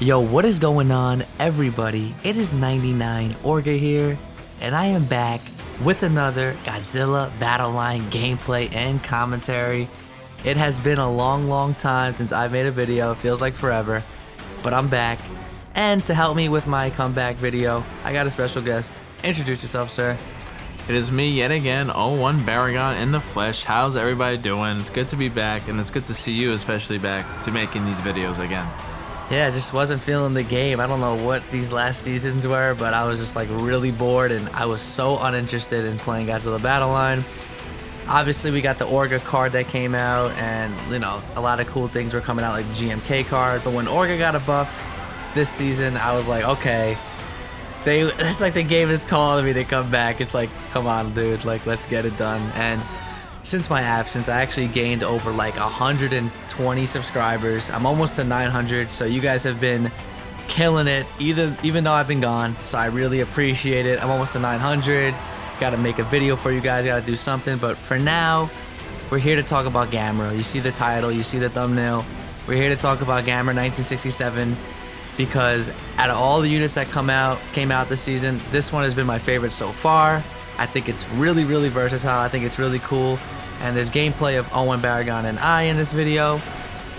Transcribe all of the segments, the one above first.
Yo, what is going on, everybody? It is 99 Orga here, and I am back with another Godzilla Battle Line gameplay and commentary. It has been a long time since I made a video. It feels like forever, but I'm back. And to help me with my comeback video, I got a special guest. Introduce yourself, sir. It is me yet again, 01 Baragon in the flesh. How's everybody doing? It's good to be back, and it's good to see you especially back to making these videos again. Yeah, I just wasn't feeling the game. I don't know what these last seasons were, but I was just like really bored, and I was so uninterested in playing Godzilla Battle Line. Obviously, we got the Orga card that came out, and you know, a lot of cool things were coming out, like the GMK card. But when Orga got a buff this season, I was like, okay. It's like they gave this call to me to come back. It's like, come on, dude, like let's get it done. And since my absence, I actually gained over like 120 subscribers. I'm almost to 900, so you guys have been killing it, even though I've been gone. So I really appreciate it. I'm almost to 900. Got to make a video for you guys. Got to do something. But for now, we're here to talk about Gamera. You see the title, you see the thumbnail. We're here to talk about Gamera 1967 because out of all the units that came out this season, this one has been my favorite so far. I think it's really versatile. I think it's really cool. And there's gameplay of Owen Baragon and I in this video.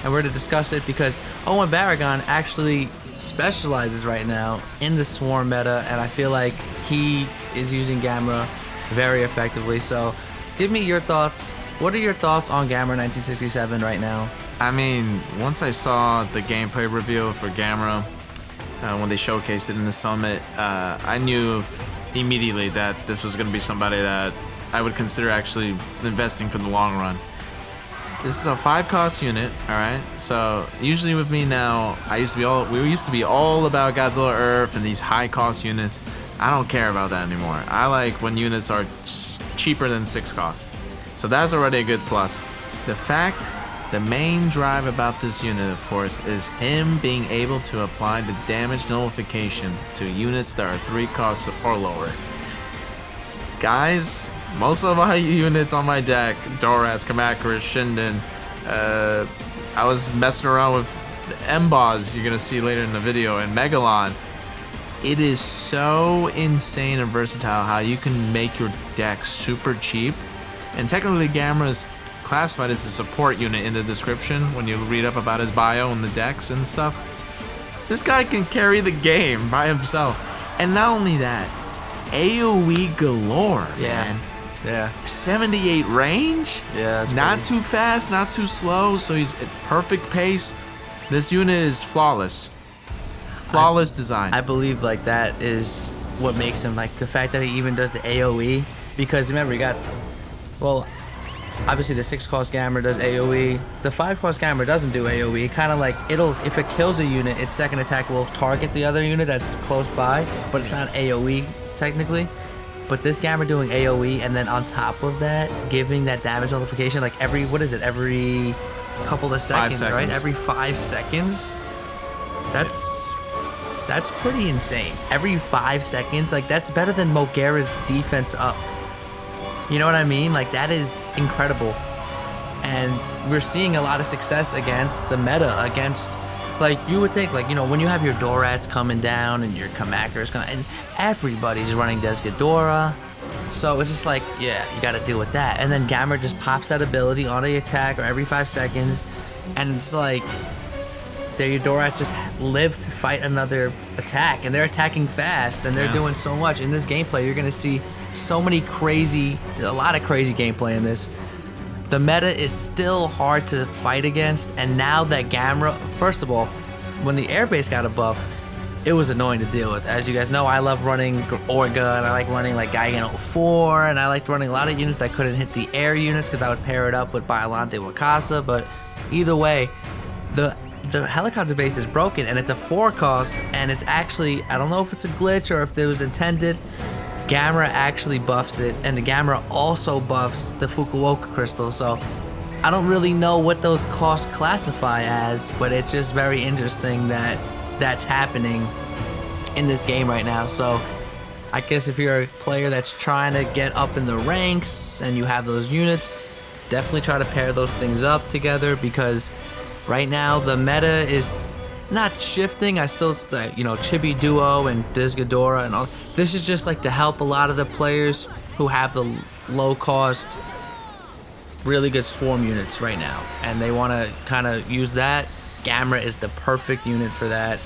And we're to discuss it because Owen Baragon actually specializes right now in the swarm meta. And I feel like he is using Gamera very effectively. So give me your thoughts. What are your thoughts on Gamera 1967 right now? I mean, once I saw the gameplay reveal for Gamera, when they showcased it in the summit, I knew immediately that this was going to be somebody that I would consider actually investing for the long run. This is a 5-cost unit, all right? So usually with me now, we used to be all about Godzilla Earth and these high-cost units. I don't care about that anymore. I like when units are cheaper than 6 cost. So that's already a good plus. The main drive about this unit, of course, is him being able to apply the damage nullification to units that are 3 costs or lower. Guys, most of my units on my deck, Dorats, Kamakura, Shinden, I was messing around with M-Boss, you're going to see later in the video, and Megalon. It is so insane and versatile how you can make your deck super cheap. And technically, Gamera's classified as a support unit in the description when you read up about his bio and the decks and stuff. This guy can carry the game by himself. And not only that, AoE galore, man. Yeah. 78 range? Yeah, that's not too fast, not too slow, so it's perfect pace. This unit is flawless. Flawless design. I believe like that is what makes him, like the fact that he even does the AoE, because remember he got, well, obviously the 6-cost Gamera does AoE. The 5-cost Gamera doesn't do AoE. Kind of like if it kills a unit, its second attack will target the other unit that's close by, but it's not AoE technically. But this Gamera doing AoE, and then on top of that, giving that damage notification like every couple of seconds, right? Every 5 seconds. That's pretty insane. Every 5 seconds, like that's better than Mogera's defense up. You know what I mean? Like that is incredible. And we're seeing a lot of success against the meta, against, like you would think, like, you know, when you have your Dorats coming down and your Kamakuras coming, and everybody's running Desghidorah. So it's just like, yeah, you gotta deal with that. And then Gamera just pops that ability on the attack or every 5 seconds. And it's like, your Dorats just live to fight another attack, and they're attacking fast, and they're doing so much. In this gameplay, you're gonna see a lot of crazy gameplay in this. The meta is still hard to fight against, and now that Gamera, first of all, when the airbase got a buff, it was annoying to deal with. As you guys know, I love running Orga, and I like running like Gigan 04, and I liked running a lot of units that couldn't hit the air units because I would pair it up with Biollante Wakasa. But either way, the helicopter base is broken, and it's a 4-cost, and it's actually, I don't know if it's a glitch or if it was intended. Gamera actually buffs it, and the Gamera also buffs the Fukuoka crystal. So I don't really know what those costs classify as, but it's just very interesting that that's happening in this game right now. So I guess if you're a player that's trying to get up in the ranks and you have those units, definitely try to pair those things up together, because right now the meta is not shifting. I still say, Chibi Duo and Disgadora and all. This is just like to help a lot of the players who have the low cost, really good swarm units right now, and they want to kind of use that. Gamera is the perfect unit for that,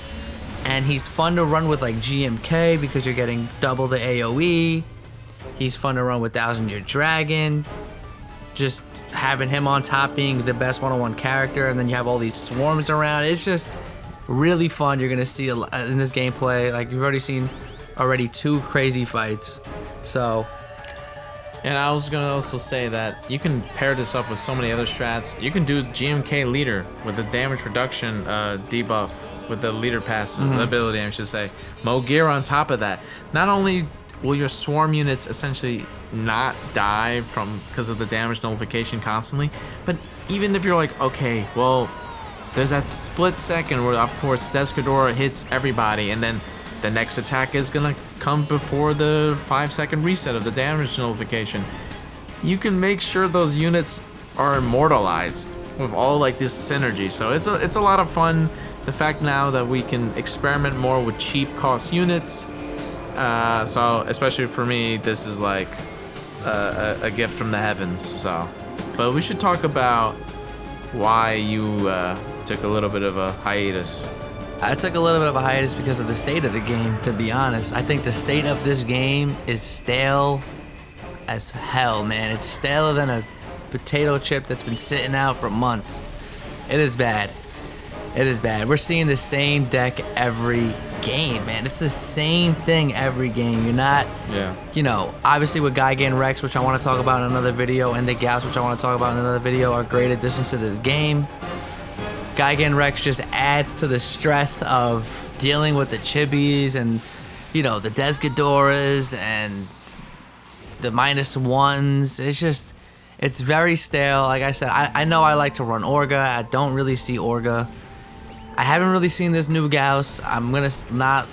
and he's fun to run with like GMK because you're getting double the AoE. He's fun to run with 1000-Year Dragon, just having him on top being the best one-on-one character, and then you have all these swarms around. It's just really fun. You're gonna see in this gameplay, like you've already seen 2 crazy fights. So, and I was gonna also say that you can pair this up with so many other strats. You can do GMK leader with the damage reduction debuff with the leader passive ability, I should say. Mogear on top of that. Not only will your swarm units essentially not die because of the damage nullification constantly, but even if you're like, okay, well, there's that split second where, of course, Descadora hits everybody, and then the next attack is gonna come before the 5-second reset of the damage nullification. You can make sure those units are immortalized with all like this synergy. So it's a lot of fun. The fact now that we can experiment more with cheap cost units. So especially for me, this is like a gift from the heavens. So, but we should talk about why you took a little bit of a hiatus. I took a little bit of a hiatus because of the state of the game, to be honest. I think the state of this game is stale as hell, man. It's staler than a potato chip that's been sitting out for months. It is bad. It is bad. We're seeing the same deck every game, man. It's the same thing every game. You're not, obviously with Gigan Rex, which I want to talk about in another video, and the Gauss, which I want to talk about in another video, are great additions to this game. Gigan Rex just adds to the stress of dealing with the Chibis and, the Desgadoras and the -1s. It's very stale. Like I said, I know I like to run Orga. I don't really see Orga. I haven't really seen this new Gauss. I'm going to not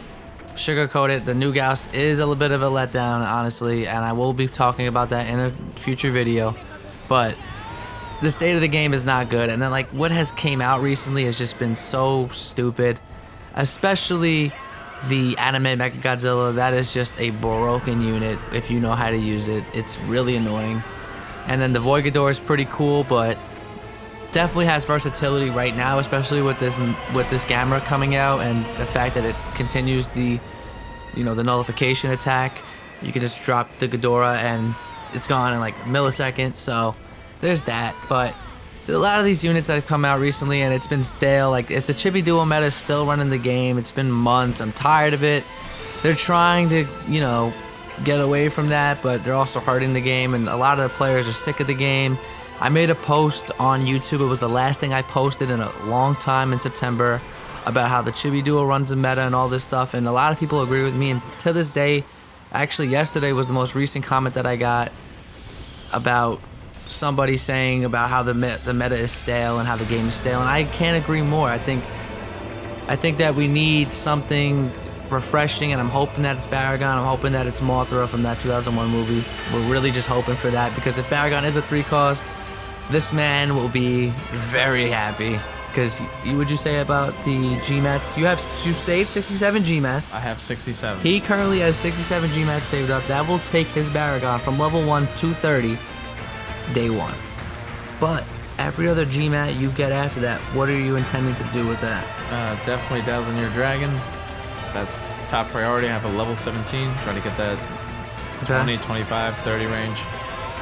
sugarcoat it. The new Gauss is a little bit of a letdown, honestly, and I will be talking about that in a future video. But the state of the game is not good, and then like what has came out recently has just been so stupid, especially the anime Mechagodzilla. That is just a broken unit if you know how to use it. It's really annoying. And then the Voigador is pretty cool, but definitely has versatility right now, especially with this Gamera coming out and the fact that it continues the the nullification attack. You can just drop the Ghidorah and it's gone in like a millisecond. So there's that. But a lot of these units that have come out recently, and it's been stale. Like, if the Chibi Duo meta is still running the game, it's been months. I'm tired of it. They're trying to, get away from that, but they're also hurting the game, and a lot of the players are sick of the game. I made a post on YouTube. It was the last thing I posted in a long time in September about how the Chibi Duo runs the meta and all this stuff, and a lot of people agree with me. And to this day, actually yesterday was the most recent comment that I got about somebody saying about how the meta is stale and how the game is stale, and I can't agree more. I think that we need something refreshing, and I'm hoping that it's Baragon. I'm hoping that it's Mothra from that 2001 movie. We're really just hoping for that, because if Baragon is a 3-cost, this man will be very happy. Because would you say about the GMATs? You saved 67 GMATs. I have 67. He currently has 67 GMATs saved up. That will take his Baragon from level 1 to 30 day 1. But every other GMAT you get after that, what are you intending to do with that? Definitely 1000-Year Dragon. That's top priority. I have a level 17. Try to get that 20, 25, 30 range.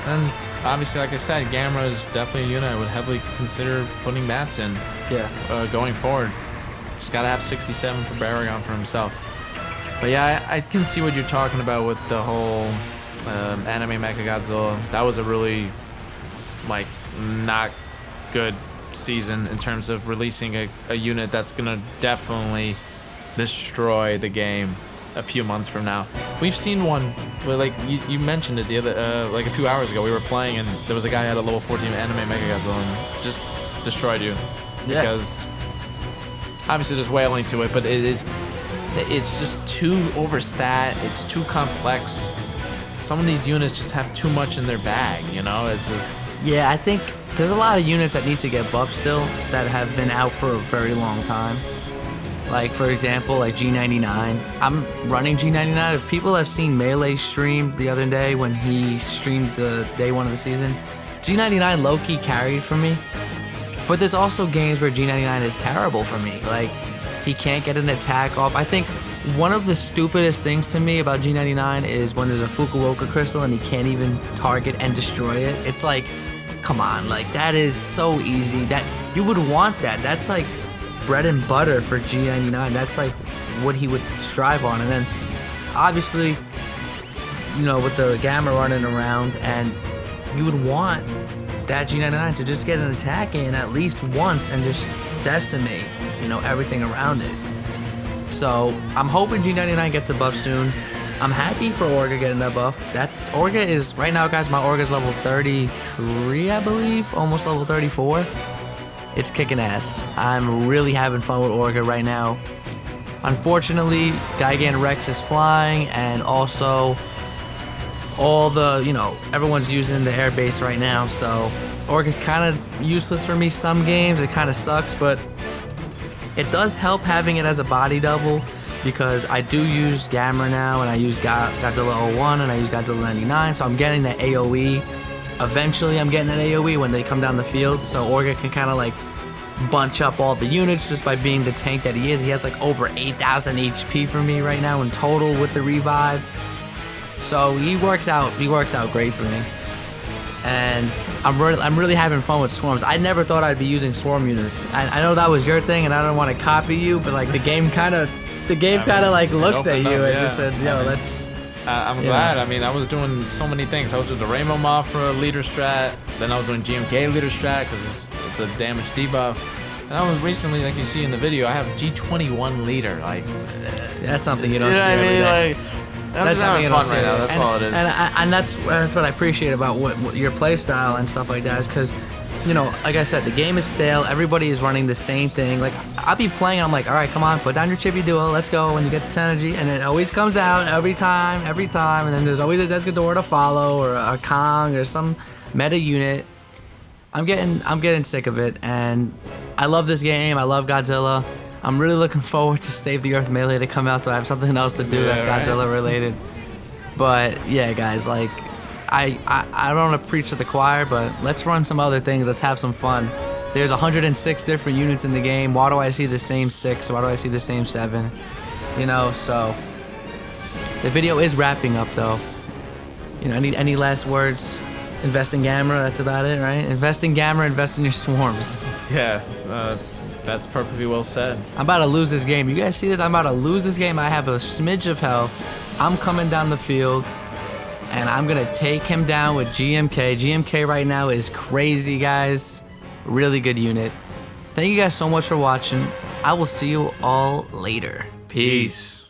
And obviously, like I said, Gamera is definitely a unit I would heavily consider putting mats in. Yeah. Going forward. Just gotta have 67 for Baragon for himself. But yeah, I can see what you're talking about with the whole anime Mechagodzilla. That was a really not good season in terms of releasing a unit that's gonna definitely destroy the game a few months from now. We've seen one where, like you mentioned it the other like a few hours ago. We were playing and there was a guy who had a level 14 anime Mechagodzilla and just destroyed you. Yeah. Because obviously there's wailing to it, but it's just too overstat. It's too complex. Some of these units just have too much in their bag, It's just... Yeah, I think there's a lot of units that need to get buffed still that have been out for a very long time. Like, for example, like G99. I'm running G99. If people have seen Melee stream the other day when he streamed the day 1 of the season, G99 low-key carried for me. But there's also games where G99 is terrible for me. Like, he can't get an attack off. I think one of the stupidest things to me about G99 is when there's a Fukuoka crystal and he can't even target and destroy it. It's like, come on, like, that is so easy. That you would want that. That's like bread and butter for G99. That's like what he would strive on. And then obviously, you know, with the Gamera running around, and you would want that G99 to just get an attack in at least once and just decimate, you know, everything around it. So I'm hoping G99 gets a buff soon. I'm happy for Orga getting that buff. Orga is right now, guys. My Orga's level 33, I believe, almost level 34. It's kicking ass. I'm really having fun with Orga right now. Unfortunately, Gigan Rex is flying, and also all the, you know, everyone's using the air base right now, so Orga's kind of useless for me some games. It kind of sucks, but it does help having it as a body double, because I do use Gamera now, and I use Godzilla 01, and I use Godzilla 99, so I'm getting that AoE. Eventually, I'm getting that AoE when they come down the field, so Orga can kind of like bunch up all the units just by being the tank that he is. He has like over 8,000 HP for me right now in total with the revive. So he works out great for me. And I'm really having fun with swarms. I never thought I'd be using swarm units. I know that was your thing, and I don't want to copy you, but like the game kind of like looks at you and just said, yo, let's. I'm glad. I mean, I was doing so many things. I was doing the Rainbow Mothra leader strat, then I was doing GMK leader strat because the damage debuff. And I was recently, like you see in the video, I have G21 leader. Like, that's something you don't see every day. That's having fun right now. That's all it is. And that's what I appreciate about what your play style and stuff like that is, because, you know, like I said, the game is stale. Everybody is running the same thing. Like, I'll be playing, I'm like, all right, come on, put down your chibi duo, let's go. When you get this energy, and it always comes down every time. And then there's always a Desgador to follow, or a Kong, or some meta unit. I'm getting sick of it, and I love this game. I love Godzilla. I'm really looking forward to Save the Earth Melee to come out, so I have something else to do that's Godzilla related. But yeah, guys, like, I don't want to preach to the choir, but let's run some other things. Let's have some fun. There's 106 different units in the game. Why do I see the same 6? Why do I see the same 7? You know, so the video is wrapping up, though. You know, any last words? Invest in Gamera, that's about it, right? Invest in Gamera, invest in your swarms. Yeah, that's perfectly well said. I'm about to lose this game. You guys see this? I'm about to lose this game. I have a smidge of health. I'm coming down the field, and I'm going to take him down with GMK. GMK right now is crazy, guys. Really good unit. Thank you guys so much for watching. I will see you all later. Peace.